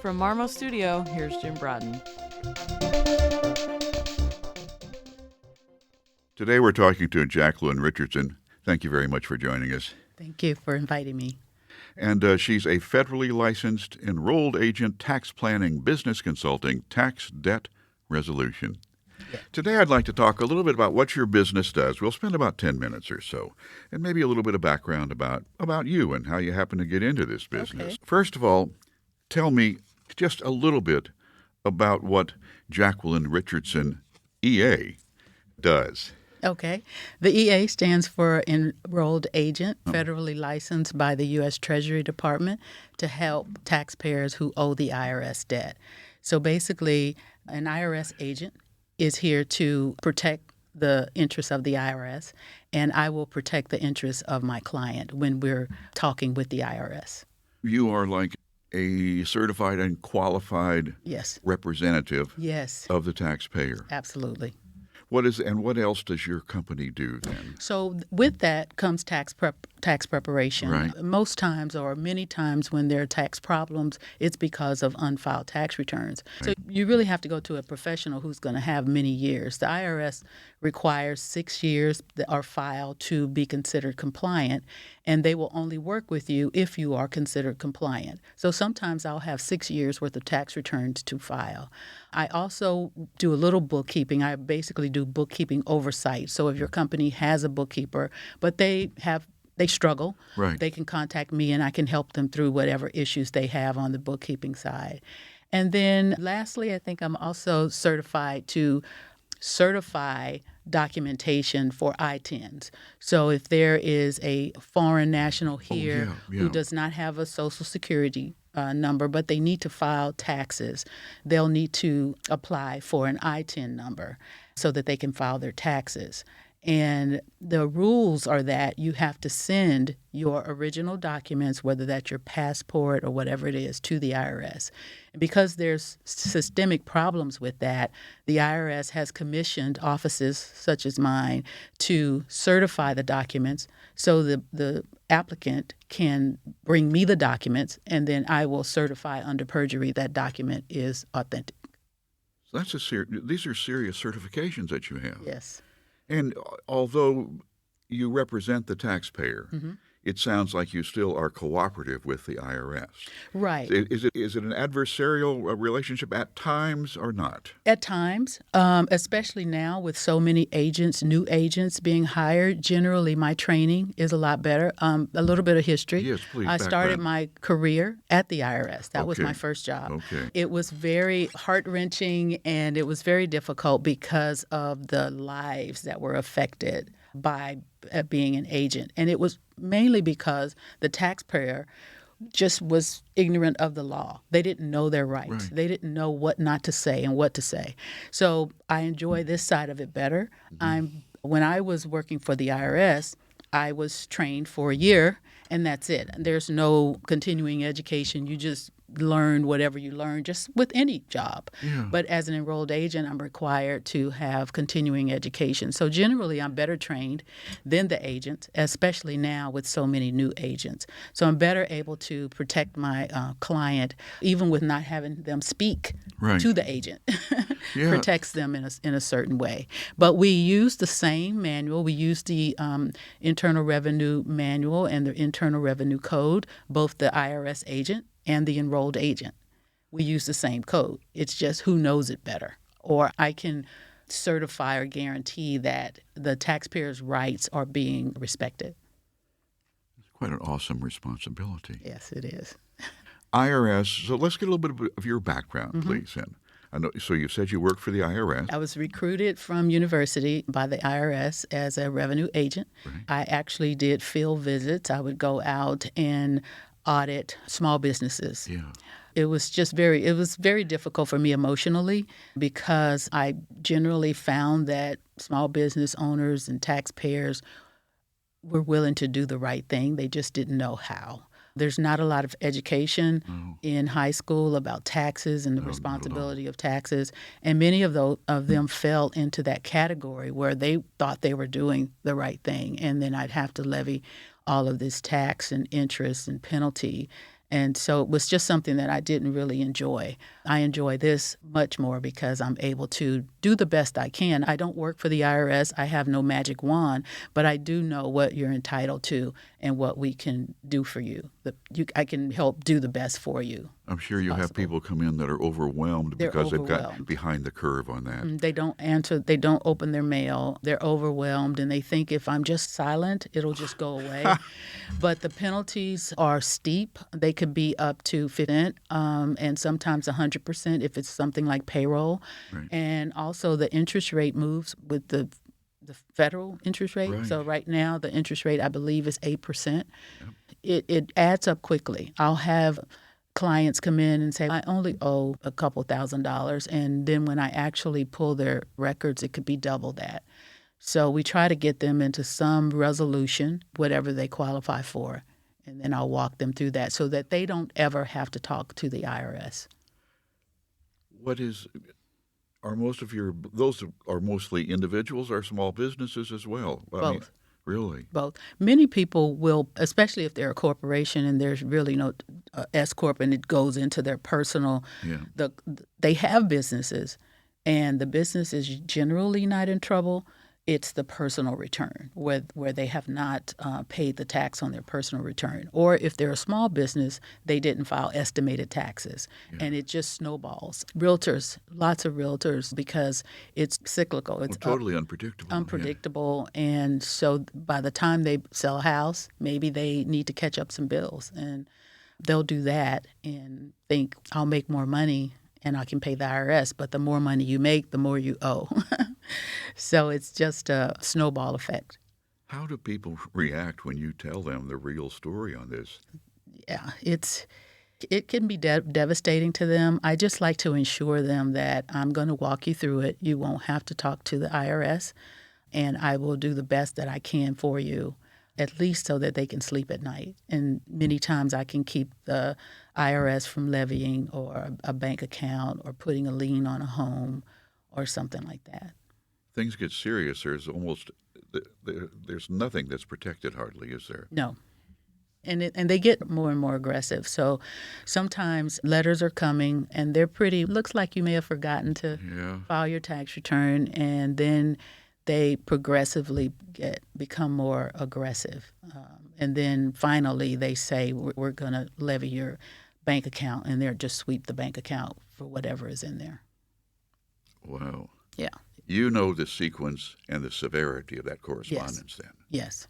From Marmo Studio, here's Jim Brodden. Today we're talking to Jacqueline Richardson. Thank you very much for joining us. Thank you for inviting me. And she's a federally licensed enrolled agent, tax planning, business consulting, tax debt resolution. Yeah. Today I'd like to talk a little bit about what your business does. We'll spend about 10 minutes or so, and maybe a little bit of background about you and how you happen to get into this business. Okay. First of all, tell me just a little bit about what Jacqueline Richardson, EA, does. Okay. The EA stands for Enrolled Agent, federally licensed by the U.S. Treasury Department to help taxpayers who owe the IRS debt. So basically, an IRS agent is here to protect the interests of the IRS, and I will protect the interests of my client when we're talking with the IRS. You are like a certified and qualified Yes. representative Yes, of the taxpayer. absolutely. What else does your company do then? So with that comes tax preparation. Right. Most times or many times when there are tax problems, it's because of unfiled tax returns. So you really have to go to a professional who's going to have many years. The IRS requires 6 years that are filed to be considered compliant, and they will only work with you if you are considered compliant. So sometimes I'll have 6 years worth of tax returns to file. I also do a little bookkeeping. I basically do bookkeeping oversight. So if your company has a bookkeeper, but they struggle, Right. they can contact me and I can help them through whatever issues they have on the bookkeeping side. And then lastly, I think I'm also certified to certify documentation for I-10s. So if there is a foreign national here yeah. who does not have a Social Security number, but they need to file taxes, they'll need to apply for an I-10 number so that they can file their taxes. And the rules are that you have to send your original documents, whether that's your passport or whatever it is, to the IRS. And because there's systemic problems with that, the IRS has commissioned offices such as mine to certify the documents so the applicant can bring me the documents, and then I will certify under perjury that document is authentic. So these are serious certifications that you have. Yes. And although you represent the taxpayer, it sounds like you still are cooperative with the IRS. Right. Is it an adversarial relationship at times or not? At times, especially now with so many agents, new agents being hired, generally my training is a lot better. A little bit of history. Yes, please, I started background. my career at the IRS. That was Okay. my first job. Okay. It was very heart-wrenching and it was very difficult because of the lives that were affected by being an agent. And it was mainly because the taxpayer just was ignorant of the law. They didn't know their rights. Right. They didn't know what not to say and what to say. So I enjoy this side of it better. When I was working for the IRS, I was trained for a year and that's it. There's no continuing education. You just learn whatever you learn, just with any job. Yeah. But as an enrolled agent, I'm required to have continuing education. So generally, I'm better trained than the agents, especially now with so many new agents. So I'm better able to protect my client, even with not having them speak Right. to the agent. Yeah. Protects them in a certain way. But we use the same manual. We use the Internal Revenue Manual and the Internal Revenue Code, both the IRS agent and the enrolled agent. We use the same code. It's just who knows it better. Or I can certify or guarantee that the taxpayer's rights are being respected. It's quite an awesome responsibility. Yes, it is. IRS, so let's get a little bit of your background, please. And I know, so you said you worked for the IRS. I was recruited from university by the IRS as a revenue agent. Right. I actually did field visits. I would go out and audit small businesses. Yeah. It was very difficult for me emotionally because I generally found that small business owners and taxpayers were willing to do the right thing. They just didn't know how. There's not a lot of education in high school about taxes and the responsibility of taxes, and many of them fell into that category where they thought they were doing the right thing, and then I'd have to levy all of this tax and interest and penalty. And so it was just something that I didn't really enjoy. I enjoy this much more because I'm able to do the best I can. I don't work for the IRS. I have no magic wand, but I do know what you're entitled to and what we can do for you. I can help do the best for you. I'm sure you have people come in that are overwhelmed They're because they've got overwhelmed. behind the curve on that. They don't answer, they don't open their mail, they're overwhelmed, and they think if I'm just silent, it'll just go away. But the penalties are steep. They could be up to 50%, and sometimes 100% if it's something like payroll. Right. And also the interest rate moves with the federal interest rate. Right. So right now the interest rate, I believe, is 8%. Yep. It adds up quickly. I'll have clients come in and say, I only owe a couple $1,000s. And then when I actually pull their records, it could be double that. So we try to get them into some resolution, whatever they qualify for. And then I'll walk them through that so that they don't ever have to talk to the IRS. Are most of those are mostly individuals or small businesses as well? Both. Really? Both. Many people will, especially if they're a corporation and there's really no S corp and it goes into their personal. Yeah. They have businesses, and the business is generally not in trouble. It's the personal return where they have not paid the tax on their personal return. Or if they're a small business, they didn't file estimated taxes. Yeah. And it just snowballs. Realtors, lots of realtors, because it's cyclical. It's totally unpredictable. Unpredictable. Yeah. And so by the time they sell a house, maybe they need to catch up some bills. And they'll do that and think, I'll make more money and I can pay the IRS. But the more money you make, the more you owe. So it's just a snowball effect. How do people react when you tell them the real story on this? Yeah, it can be devastating to them. I just like to assure them that I'm going to walk you through it. You won't have to talk to the IRS, and I will do the best that I can for you, at least so that they can sleep at night. And many times I can keep the IRS from levying or a bank account or putting a lien on a home or something like that. Things get serious. There's nothing that's protected hardly, is there? No. And they get more and more aggressive. So sometimes letters are coming and they're looks like you may have forgotten to file your tax return, and then they progressively become more aggressive. And then finally they say, we're going to levy your bank account, and they'll just sweep the bank account for whatever is in there. Wow. Yeah. You know the sequence and the severity of that correspondence then. Yes.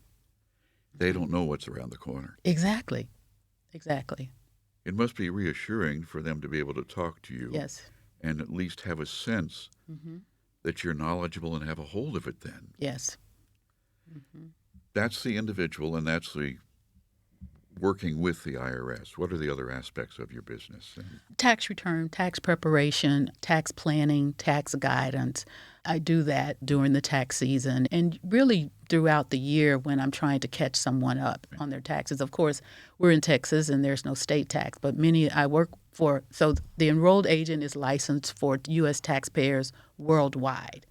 They don't know what's around the corner. Exactly. It must be reassuring for them to be able to talk to you. Yes. And at least have a sense that you're knowledgeable and have a hold of it then. Yes. That's the individual, and that's the working with the IRS. What are the other aspects of your business? Tax return, tax preparation, tax planning, tax guidance. I do that during the tax season and really throughout the year when I'm trying to catch someone up on their taxes. Of course, we're in Texas and there's no state tax, but I work for, so the enrolled agent is licensed for U.S. taxpayers worldwide.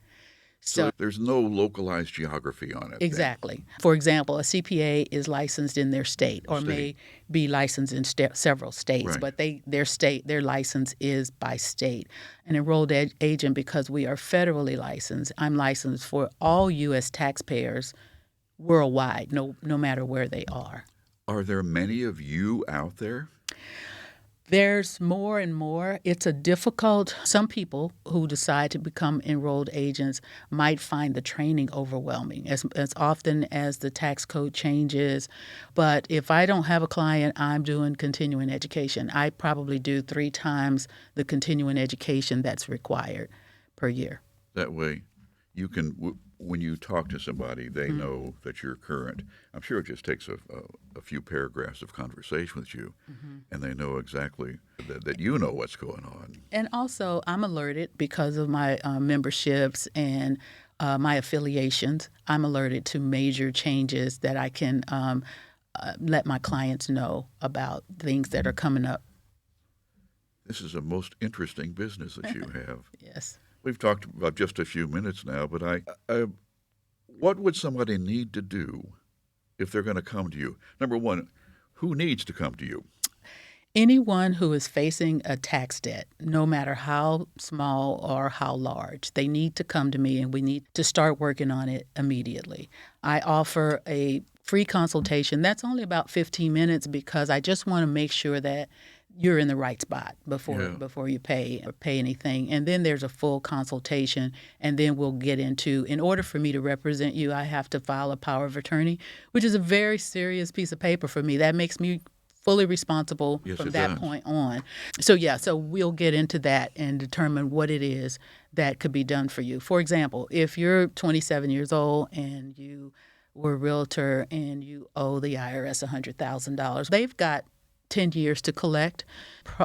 So there's no localized geography on it. Exactly. Then. For example, a CPA is licensed in their state or may be licensed in several states, but their license is by state. An enrolled agent, because we are federally licensed, I'm licensed for all U.S. taxpayers worldwide, no matter where they are. Are there many of you out there? There's more and more. It's some people who decide to become enrolled agents might find the training overwhelming as often as the tax code changes. But if I don't have a client, I'm doing continuing education. I probably do 3 times the continuing education that's required per year. That way, you can, when you talk to somebody, they know that you're current. I'm sure it just takes a few paragraphs of conversation with you, and they know exactly that you know what's going on. And also, I'm alerted because of my memberships and my affiliations. I'm alerted to major changes that I can let my clients know about things that are coming up. This is a most interesting business that you have. Yes. We've talked about just a few minutes now, but what would somebody need to do if they're going to come to you? Number one, who needs to come to you? Anyone who is facing a tax debt, no matter how small or how large, they need to come to me and we need to start working on it immediately. I offer a free consultation. That's only about 15 minutes because I just want to make sure that you're in the right spot before you pay anything. And then there's a full consultation, and then we'll get into, in order for me to represent you, I have to file a power of attorney, which is a very serious piece of paper for me. That makes me fully responsible from that point on. So we'll get into that and determine what it is that could be done for you. For example, if you're 27 years old and you were a realtor and you owe the IRS $100,000, they've got 10 years to collect.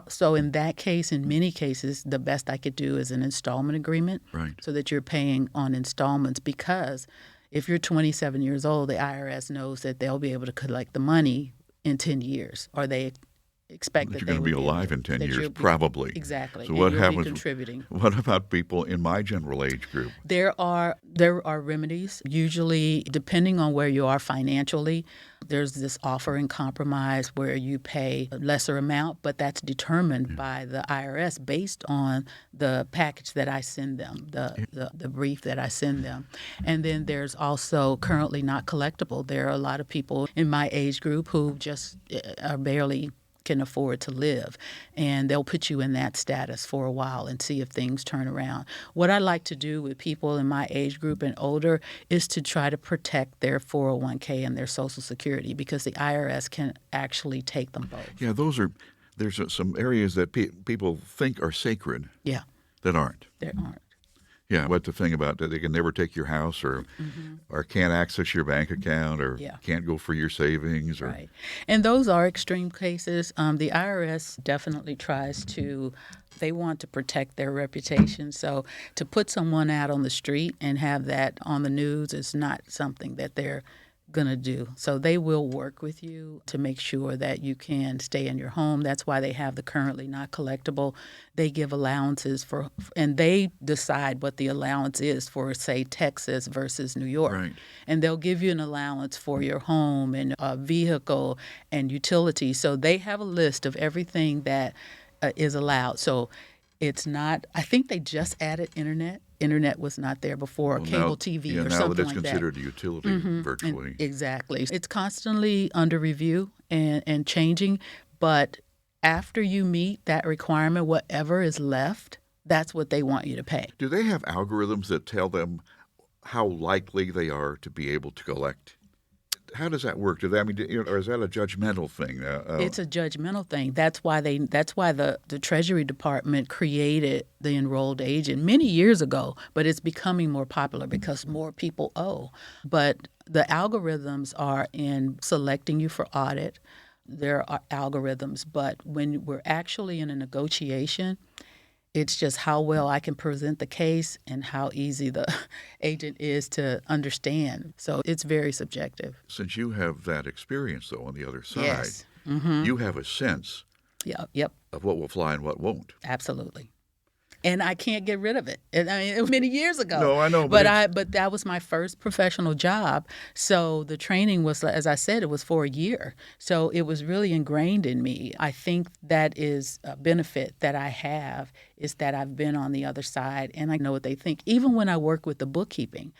So in that case, in many cases, the best I could do is an installment agreement, right, so that you're paying on installments, because if you're 27 years old, the IRS knows that they'll be able to collect the money in 10 years, or they expect that you're going to be alive in 10 years, probably. Exactly. So what happens? Contributing. What about people in my general age group? There are remedies. Usually, depending on where you are financially, there's this offer and compromise where you pay a lesser amount, but that's determined by the IRS based on the package that I send them, the brief that I send them. And then there's also currently not collectible. There are a lot of people in my age group who just are barely can afford to live, and they'll put you in that status for a while and see if things turn around. What I like to do with people in my age group and older is to try to protect their 401k and their Social Security, because the IRS can actually take them both. Yeah, there's some areas that people think are sacred. Yeah. That aren't. There aren't. Yeah, but the thing about that, they can never take your house or can't access your bank account or can't go for your savings. Right. And those are extreme cases. The IRS definitely tries to, they want to protect their reputation. So to put someone out on the street and have that on the news is not something that they're going to do. So they will work with you to make sure that you can stay in your home. That's why they have the currently not collectible. They give allowances for, and they decide what the allowance is for, say, Texas versus New York. Right. And they'll give you an allowance for your home and a vehicle and utilities. So they have a list of everything that is allowed. So it's not, I think they just added internet. Internet was not there before, cable TV or something like that. Now that it's considered a utility virtually. Exactly. It's constantly under review and changing, but after you meet that requirement, whatever is left, that's what they want you to pay. Do they have algorithms that tell them how likely they are to be able to collect? How does that work? Or is that a judgmental thing? It's a judgmental thing. That's why the Treasury Department created the enrolled agent many years ago, but it's becoming more popular because more people owe. But the algorithms are in selecting you for audit. There are algorithms, but when we're actually in a negotiation, it's just how well I can present the case and how easy the agent is to understand. So it's very subjective. Since you have that experience, though, on the other side, yes. You have a sense of what will fly and what won't. Absolutely. And I can't get rid of it. I mean, it was many years ago. No, I know. But that was my first professional job. So the training was, as I said, it was for a year. So it was really ingrained in me. I think that is a benefit that I have, is that I've been on the other side and I know what they think. Even when I work with the bookkeeping,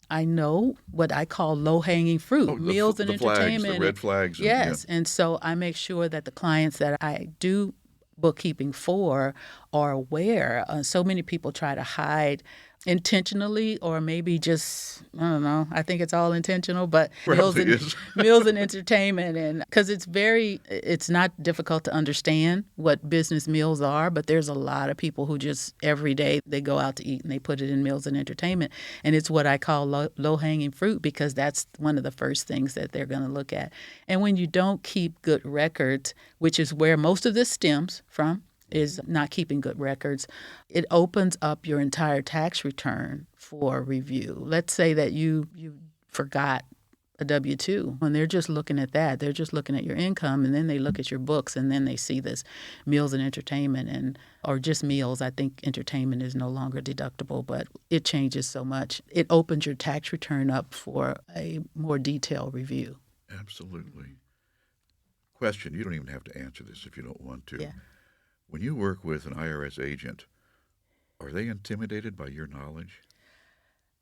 I know what I call low-hanging fruit, meals and entertainment. Flags, the red flags. Yes. And so I make sure that the clients that I do bookkeeping for are aware. So many people try to hide intentionally, or maybe just, I don't know, I think it's all intentional, but meals and entertainment, and because it's not difficult to understand what business meals are, but there's a lot of people who just every day they go out to eat and they put it in meals and entertainment, and it's what I call low-hanging fruit, because that's one of the first things that they're going to look at. And when you don't keep good records, which is where most of this stems from, is not keeping good records, it opens up your entire tax return for review. Let's say that you forgot a W-2. When they're just looking at that, they're just looking at your income, and then they look at your books, and then they see this meals and entertainment, or just meals. I think entertainment is no longer deductible, but it changes so much. It opens your tax return up for a more detailed review. Absolutely. Question, you don't even have to answer this if you don't want to. Yeah. When you work with an IRS agent, are they intimidated by your knowledge?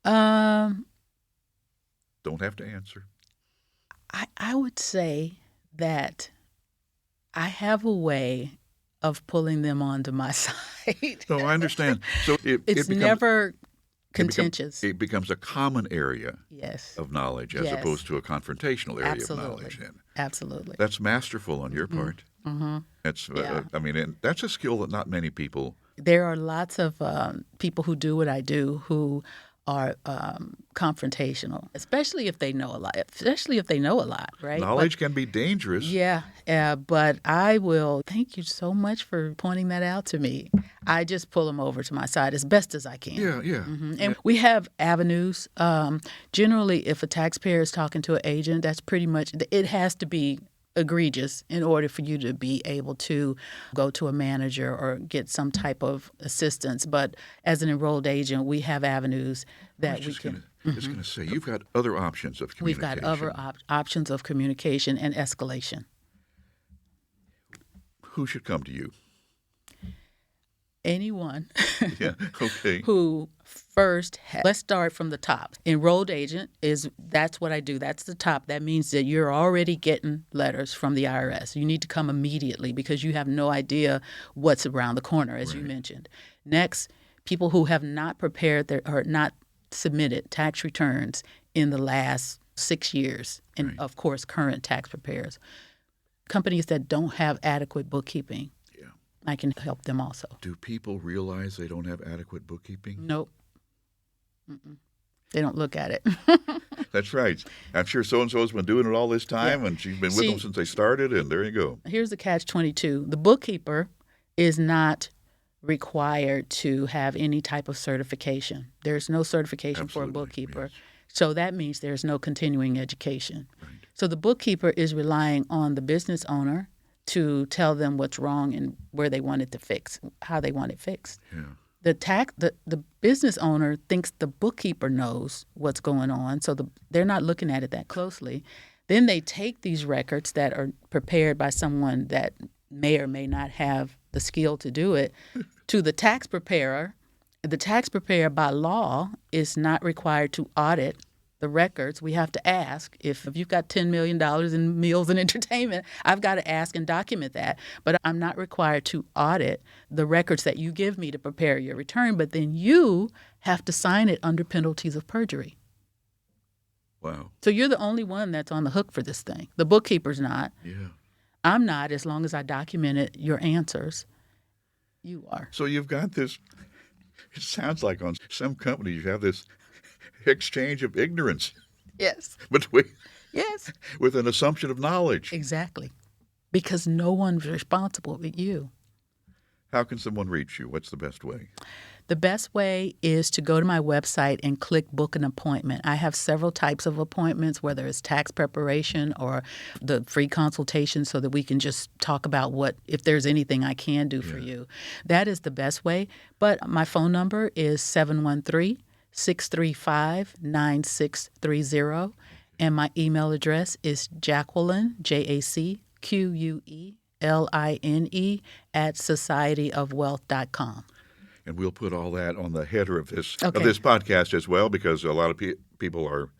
Um, Don't have to answer. I would say that I have a way of pulling them onto my side. No, I understand. So It's never contentious. It becomes a common area Yes. of knowledge as Yes. opposed to a confrontational area Absolutely. of knowledge. And Absolutely. that's masterful on your part. Mm-hmm. That's, Yeah. and that's a skill that not many people. There are lots of people who do what I do who are confrontational, especially if they know a lot, right? Knowledge can be dangerous. Yeah, but I will thank you so much for pointing that out to me. I just pull them over to my side as best as I can. Yeah. Mhm. And we have avenues. Generally, if a taxpayer is talking to an agent, that's pretty much, it has to be egregious in order for you to be able to go to a manager or get some type of assistance. But as an enrolled agent, we have avenues that we can. Just going to say, you've got other options of We've communication. got other options of communication and escalation. Who should come to you? Anyone Yeah, okay. who first, let's start from the top. Enrolled agent that's what I do. That's the top. That means that you're already getting letters from the IRS. You need to come immediately because you have no idea what's around the corner, as you mentioned. Next, people who have not prepared or not submitted tax returns in the last 6 years, and of course, current tax preparers. Companies that don't have adequate bookkeeping. I can help them also. Do people realize they don't have adequate bookkeeping? Nope. They don't look at it. That's right. I'm sure so-and-so has been doing it all this time, and she's been with them since they started, and there you go. Here's the catch-22. The bookkeeper is not required to have any type of certification. There's no certification for a bookkeeper. Yes. So that means there's no continuing education. Right. So the bookkeeper is relying on the business owner to tell them what's wrong and where they want it to fix, how they want it fixed. Yeah. The business owner thinks the bookkeeper knows what's going on, so they're not looking at it that closely. Then they take these records that are prepared by someone that may or may not have the skill to do it to the tax preparer. The tax preparer by law is not required to audit the records. We have to ask if you've got $10 million in meals and entertainment, I've got to ask and document that. But I'm not required to audit the records that you give me to prepare your return. But then you have to sign it under penalties of perjury. Wow. So you're the only one that's on the hook for this thing. The bookkeeper's not. Yeah. I'm not, as long as I documented your answers. You are. So you've got this, it sounds like on some companies you have this exchange of ignorance Yes. between Yes. with an assumption of knowledge. Exactly. Because no one's responsible but you. How can someone reach you? What's the best way? The best way is to go to my website and click book an appointment. I have several types of appointments, whether it's tax preparation or the free consultation, so that we can just talk about if there's anything I can do for you. That is the best way. But my phone number is 713-635-9630. And my email address is Jacqueline, Jacqueline, @societyofwealth.com. And we'll put all that on the header of this podcast as well, because a lot of people are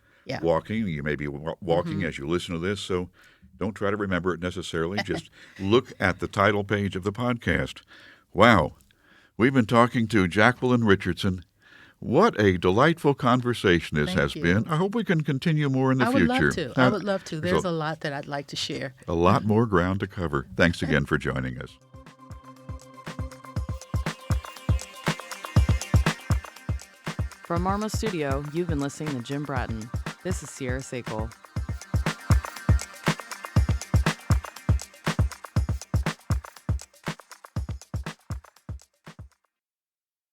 walking. You may be walking as you listen to this, so don't try to remember it necessarily. Just look at the title page of the podcast. Wow. We've been talking to Jacqueline Richardson. What a delightful conversation this has been. I hope we can continue more in the future. I would love to. There's a lot that I'd like to share. A lot more ground to cover. Thanks again for joining us. From Marma Studio, you've been listening to Jim Bratton. This is Sierra Sakel.